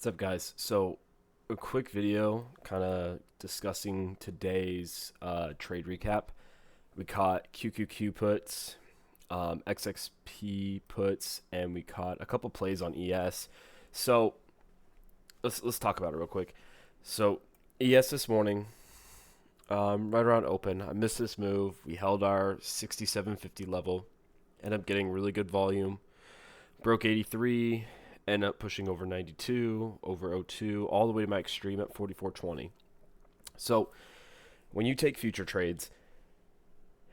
What's up, guys? So, a quick video kind of discussing today's trade recap. We caught QQQ puts, XXP puts, and we caught a couple plays on ES. So, let's talk about it real quick. So, ES this morning, right around open, I missed this move. We held our 67.50 level, ended up getting really good volume, broke 83. End up pushing over 92, over 02, all the way to my extreme at 44.20. So when you take future trades,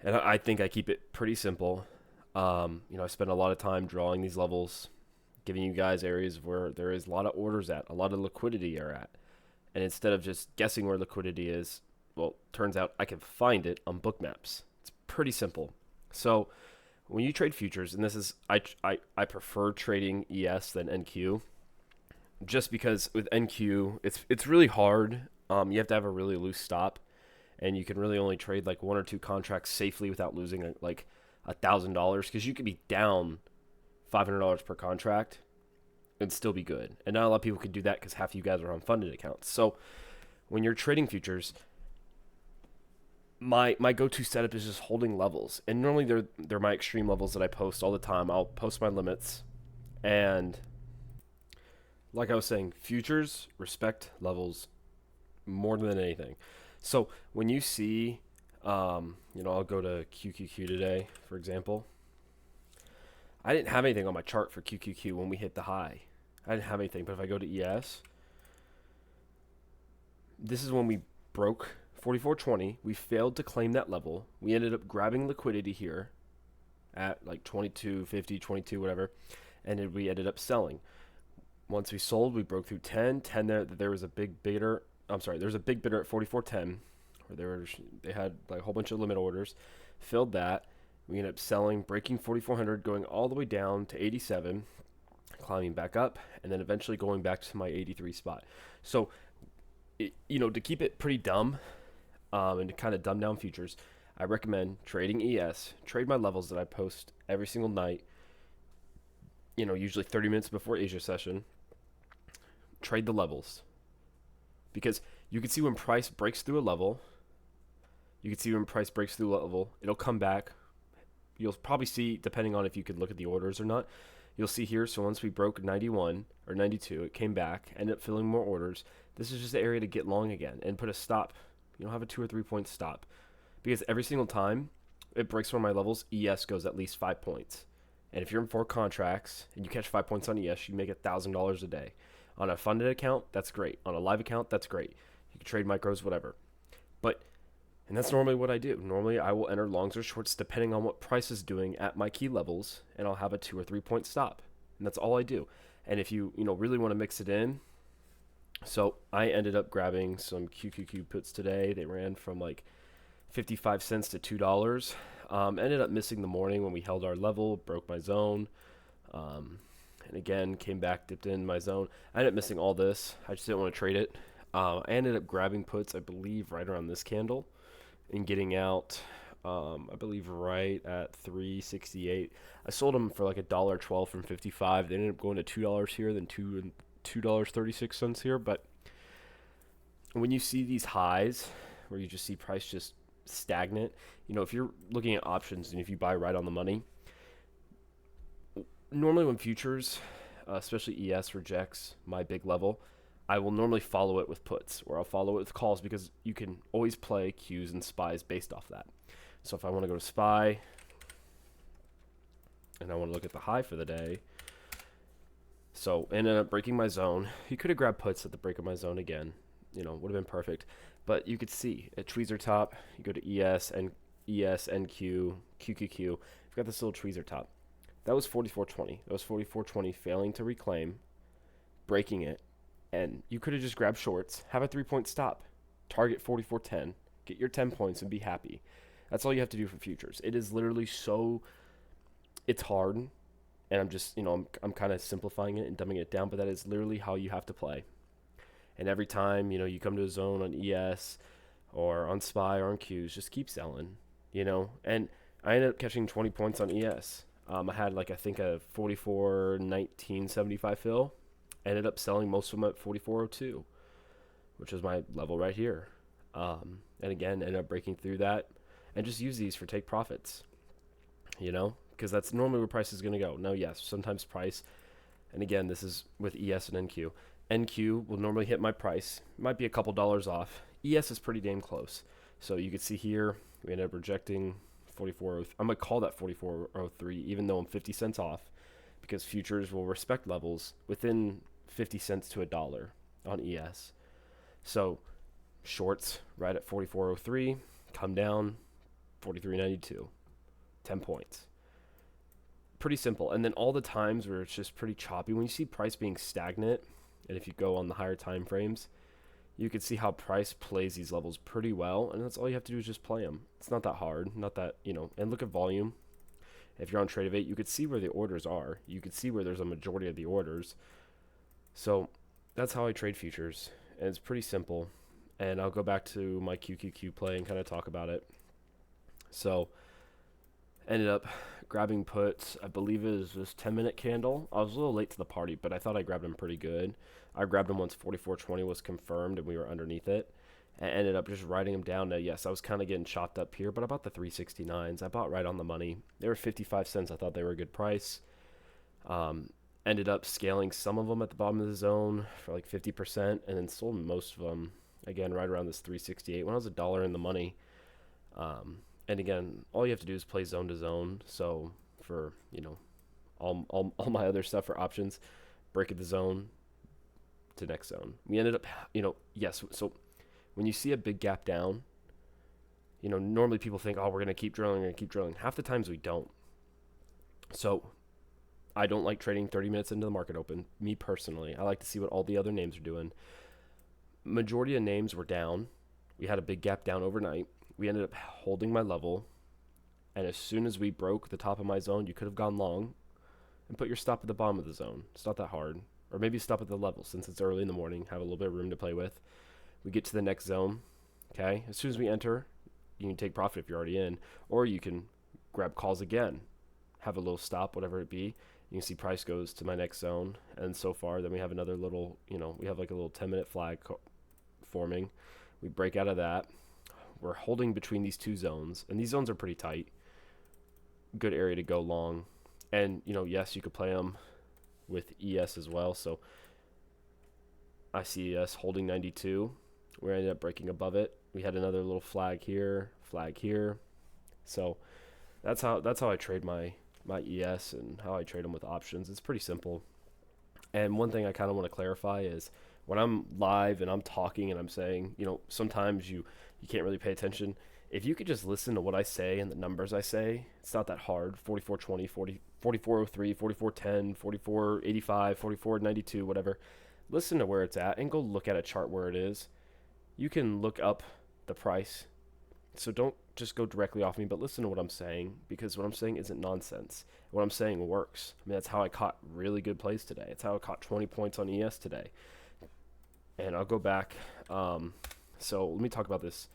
and I think I keep it pretty simple. I spend a lot of time drawing these levels, giving you guys areas where there is a lot of orders at, a lot of liquidity are at. And instead of just guessing where liquidity is, well, turns out I can find it on book maps. It's pretty simple. So when you trade futures, and this is I prefer trading ES than NQ, just because with NQ it's really hard. You have to have a really loose stop, and you can really only trade like one or two contracts safely without losing like $1,000, because you could be down $500 per contract and still be good. And not a lot of people can do that because half of you guys are on funded accounts. So when you're trading futures, my go-to setup is just holding levels, and normally they're my extreme levels that I post all the time. I'll post my limits, and like I was saying, futures respect levels more than anything. So when you see, I'll go to QQQ today, for example. I didn't have anything on my chart for QQQ when we hit the high. I didn't have anything, but if I go to ES, this is when we broke 44.20. We failed to claim that level. We ended up grabbing liquidity here at like 22.50, 22, whatever, and we ended up selling. Once we sold, we broke through 10. There was a big bidder. I'm sorry, there was a big bidder at 44.10, where they had like a whole bunch of limit orders. Filled that. We ended up selling, breaking 4,400, going all the way down to 87, climbing back up, and then eventually going back to my 83 spot. So, to keep it pretty dumb, and to kind of dumb down futures, I recommend trading ES. Trade my levels that I post every single night, usually 30 minutes before Asia session. Trade the levels, because you can see when price breaks through a level. It'll come back. You'll probably see, depending on if you could look at the orders or not, you'll see here. So once we broke 91 or 92, it came back, ended up filling more orders. This is just the area to get long again and put a stop. Have a 2 or 3 point stop, because every single time it breaks one of my levels, ES goes at least 5 points. And if you're in 4 contracts and you catch 5 points on ES, you make $1,000 a day. On a funded account, that's great. On a live account, that's great. You can trade micros, whatever. And that's normally what I do. Normally, I will enter longs or shorts depending on what price is doing at my key levels, and I'll have a 2 or 3 point stop. And that's all I do. And if you really want to mix it in, so I ended up grabbing some QQQ puts today. They ran from like 55 cents to $2. Ended up missing the morning when we held our level, broke my zone, and again came back, dipped in my zone. I ended up missing all this. I just didn't want to trade it. I ended up grabbing puts, I believe, right around this candle, and getting out, I believe, right at 368. I sold them for like $1.12 from 55. They ended up going to $2 here, then $2.36 here. But when you see these highs, where you just see price just stagnant, if you're looking at options and if you buy right on the money, normally when futures, especially ES, rejects my big level, I will normally follow it with puts, or I'll follow it with calls, because you can always play Qs and SPYs based off that. So if I want to go to SPY and I want to look at the high for the day, so ended up breaking my zone. You could have grabbed puts at the break of my zone again, would have been perfect. But you could see at tweezer top, you go to ES and NQ, QQQ. You've got this little tweezer top. That was 44.20. That was 44.20 failing to reclaim, breaking it. And you could have just grabbed shorts, have a 3 point stop, target 44.10, get your 10 points, and be happy. That's all you have to do for futures. It is literally it's hard, and I'm just, I'm kind of simplifying it and dumbing it down, but that is literally how you have to play. And every time, you come to a zone on ES or on SPY or on Qs, just keep selling, And I ended up catching 20 points on ES. I had I think a 44.1975 fill. Ended up selling most of them at 44.02, which is my level right here. And again, ended up breaking through that and just use these for take profits, because that's normally where price is going to go. Now, yes, sometimes price, and again, this is with ES and NQ. NQ will normally hit my price, might be a couple dollars off. ES is pretty damn close. So you can see here, we ended up rejecting 44. I'm going to call that 44.03, even though I'm 50 cents off, because futures will respect levels within 50 cents to a dollar on ES. So shorts right at 44.03, come down 43.92, 10 points. Pretty simple. And then all the times where it's just pretty choppy, when you see price being stagnant, and if you go on the higher time frames, you can see how price plays these levels pretty well, and that's all you have to do is just play them. It's not that hard, not that, and look at volume. If you're on Trade you could see where the orders are. You could see where there's a majority of the orders. So that's how I trade futures, and it's pretty simple. And I'll go back to my QQQ play and kind of talk about it. So ended up grabbing puts. I believe it was this 10-minute candle. I was a little late to the party, but I thought I grabbed them pretty good. I grabbed them once 44.20 was confirmed and we were underneath it. And ended up just writing them down. Now, yes, I was kind of getting chopped up here, but I bought the 369s. I bought right on the money. They were 55 cents. I thought they were a good price. Ended up scaling some of them at the bottom of the zone for like 50%, and then sold most of them, again, right around this 368 when I was $1 in the money. And again, all you have to do is play zone to zone. So for, all my other stuff for options, break at the zone to next zone. We ended up, yes. So when you see a big gap down, normally people think, oh, we're going to keep drilling. Half the times we don't. So I don't like trading 30 minutes into the market open. Me personally, I like to see what all the other names are doing. Majority of names were down. We had a big gap down overnight. We ended up holding my level, and as soon as we broke the top of my zone, you could have gone long and put your stop at the bottom of the zone. It's not that hard. Or maybe stop at the level since it's early in the morning, have a little bit of room to play with. We get to the next zone, okay? As soon as we enter, you can take profit if you're already in, or you can grab calls again, have a little stop, whatever it be. You can see price goes to my next zone, and so far, then we have another little, we have like a little 10-minute flag forming. We break out of that. We're holding between these two zones, and these zones are pretty tight. Good area to go long. And, yes, you could play them with ES as well. So I see ES holding 92. We ended up breaking above it. We had another little flag here. So that's how I trade my ES and how I trade them with options. It's pretty simple. And one thing I kind of want to clarify is when I'm live and I'm talking and I'm saying, sometimes you can't really pay attention. If you could just listen to what I say and the numbers I say, it's not that hard. 44.20, 44.03, 44.10, 44.85, 44.92, whatever. Listen to where it's at and go look at a chart where it is. You can look up the price. So don't just go directly off me, but listen to what I'm saying, because what I'm saying isn't nonsense. What I'm saying works. I mean, that's how I caught really good plays today. It's how I caught 20 points on ES today. And I'll go back. So let me talk about this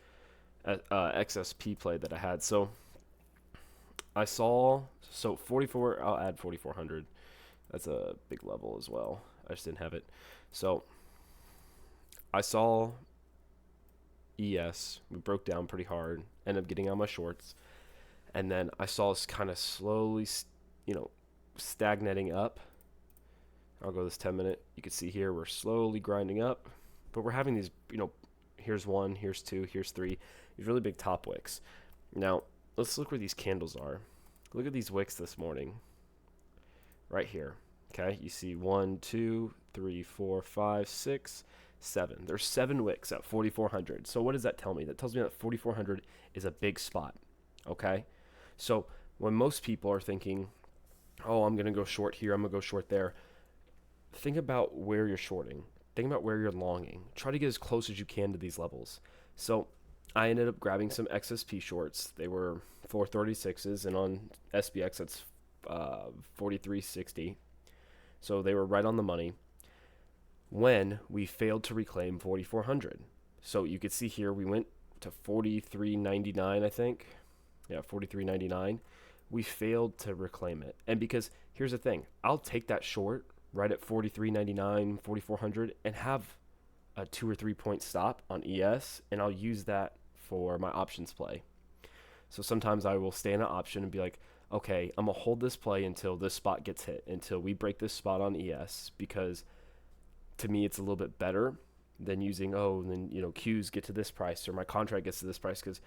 XSP play that I had. So I saw 44. I'll add 4,400. That's a big level as well. I just didn't have it. So I saw ES. We broke down pretty hard. Ended up getting on my shorts, and then I saw us kind of slowly, stagnating up. I'll go this 10-minute. You can see here we're slowly grinding up, but we're having these, here's one, here's two, here's three, these really big top wicks. Now, let's look where these candles are. Look at these wicks this morning. Right here. Okay, you see 1, 2, 3, 4, 5, 6, 7. There's 7 wicks at 4,400. So what does that tell me? That tells me that 4,400 is a big spot. Okay, so when most people are thinking, oh, I'm gonna go short here, I'm gonna go short there, think about where you're shorting. Think about where you're longing. Try to get as close as you can to these levels. So I ended up grabbing some XSP shorts. They were 436s, and on SPX that's 43.60. So they were right on the money when we failed to reclaim 4,400. So you could see here we went to 43.99, I think. Yeah, 43.99. We failed to reclaim it. And because here's the thing, I'll take that short right at 43.99, 4,400, and have a 2 or 3 point stop on ES, and I'll use that for my options play. So sometimes I will stay in an option and be like, okay, I'm gonna hold this play until this spot gets hit, until we break this spot on ES, because to me it's a little bit better than using, oh, and then Qs get to this price or my contract gets to this price, because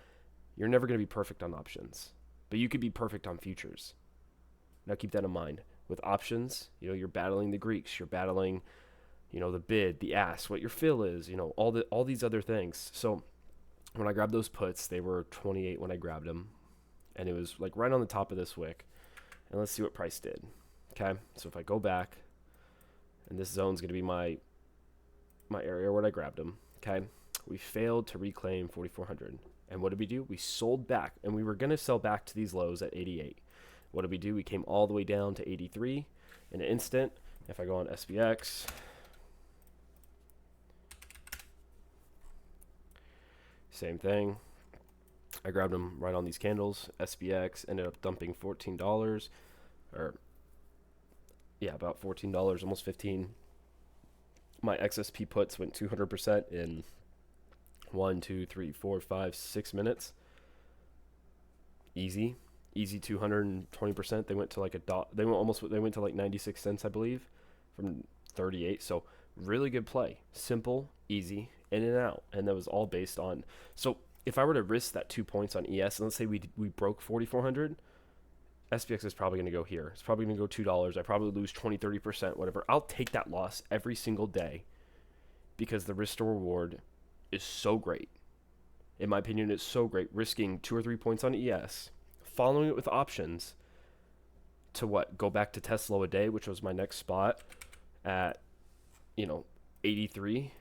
you're never going to be perfect on options, but you could be perfect on futures. Now keep that in mind. With options, you're battling the Greeks, you're battling, the bid, the ask, what your fill is, all these other things. So when I grabbed those puts, they were 28 when I grabbed them, and it was like right on the top of this wick. And let's see what price did. Okay, so if I go back, and this zone's going to be my area where I grabbed them. Okay, we failed to reclaim 4,400. And what did we do? We sold back, and we were going to sell back to these lows at 88. What did we do? We came all the way down to 83 in an instant. If I go on SPX, same thing. I grabbed them right on these candles. SPX ended up dumping $14, or yeah, about $14, almost 15. My XSP puts went 200% in 1, 2, 3, 4, 5, 6 minutes. Easy 220%. They went to like they went to like 96 cents, I believe, from 38. So really good play, simple, easy, in and out, and that was all based on. So if I were to risk that 2 points on ES, and let's say we broke 4,400, SPX is probably going to go here. It's probably going to go $2. I probably lose 20-30%, whatever. I'll take that loss every single day, because the risk to reward is so great. In my opinion, it's so great. Risking 2 or 3 points on ES, following it with options to go back to Tesla a day, which was my next spot at 83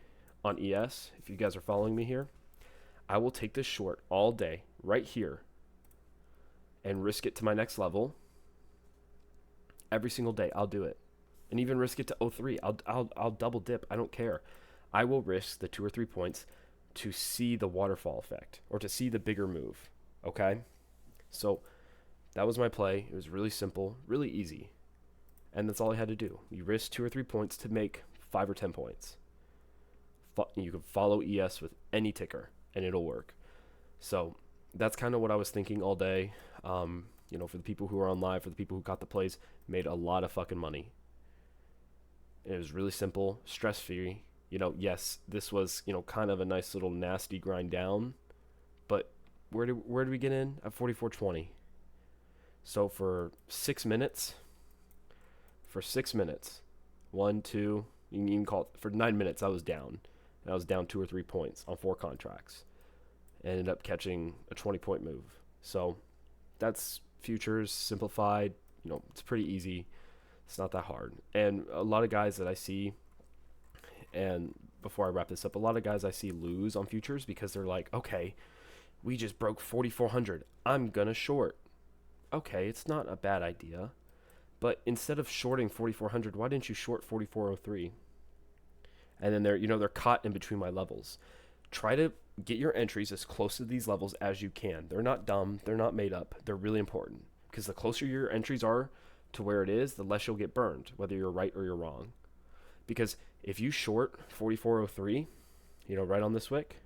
on ES. If you guys are following me here, I will take this short all day right here and risk it to my next level every single day. I'll do it, and even risk it to 03. I'll double dip. I don't care. I will risk the 2 or 3 points to see the waterfall effect, or to see the bigger move. Okay, so that was my play. It was really simple, really easy, and that's all I had to do. You risk 2 or 3 points to make 5 or 10 points. You can follow ES with any ticker, and it'll work. So that's kind of what I was thinking all day. For the people who are on live, for the people who got the plays, made a lot of fucking money. It was really simple, stress-free. Yes, this was, kind of a nice little nasty grind down, but where did we get in? At 44.20. So for 6 minutes, 1, 2, you can call it, for 9 minutes, I was down. And I was down 2 or 3 points on 4 contracts. Ended up catching a 20-point move. So that's futures simplified. It's pretty easy. It's not that hard. And a lot of guys that I see, and before I wrap this up, a lot of guys I see lose on futures because they're like, okay, we just broke 4,400. I'm going to short. Okay, it's not a bad idea. But instead of shorting 4,400, why didn't you short 4,403? And then they're caught in between my levels. Try to get your entries as close to these levels as you can. They're not dumb. They're not made up. They're really important, because the closer your entries are to where it is, the less you'll get burned, whether you're right or you're wrong. Because if you short 4403, right on this wick,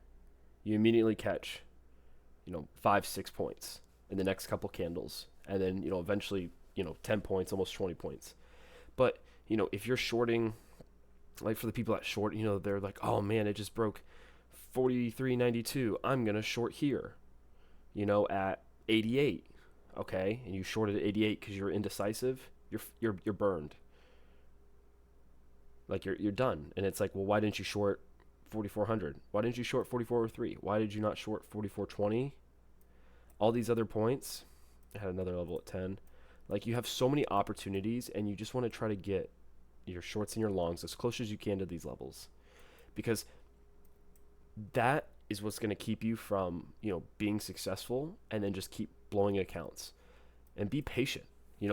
you immediately catch, 5-6 points in the next couple candles, and then eventually 10 points, almost 20 points. But if you're shorting, like for the people that short, they're like, oh man, it just broke 43.92. I'm gonna short here, at 88. Okay, and you shorted at 88 because you're indecisive. You're burned. Like you're done. And it's like, well, why didn't you short 4,400? Why didn't you short 4403? Why did you not short 4420? All these other points. I had another level at 10. Like, you have so many opportunities, and you just want to try to get your shorts and your longs as close as you can to these levels, because that is what's going to keep you from being successful, and then just keep blowing accounts. And be patient.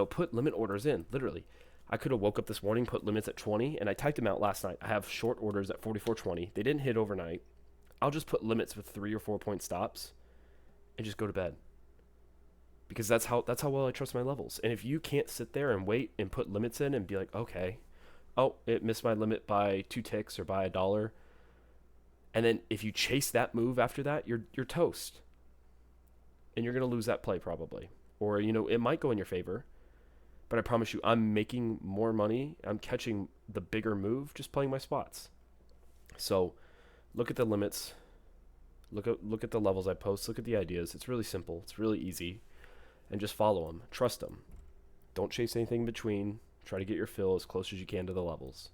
Put limit orders in. Literally, I could have woke up this morning, put limits at 20, and I typed them out last night. I have short orders at 44.20. They didn't hit overnight. I'll just put limits with 3 or 4 point stops and just go to bed, because that's how well I trust my levels. And if you can't sit there and wait and put limits in and be like, okay, Oh, it missed my limit by 2 ticks or by $1. And then if you chase that move after that, you're toast. And you're going to lose that play probably. Or, it might go in your favor. But I promise you, I'm making more money. I'm catching the bigger move just playing my spots. So look at the limits. Look at the levels I post. Look at the ideas. It's really simple. It's really easy. And just follow them. Trust them. Don't chase anything in between. Try to get your fill as close as you can to the levels.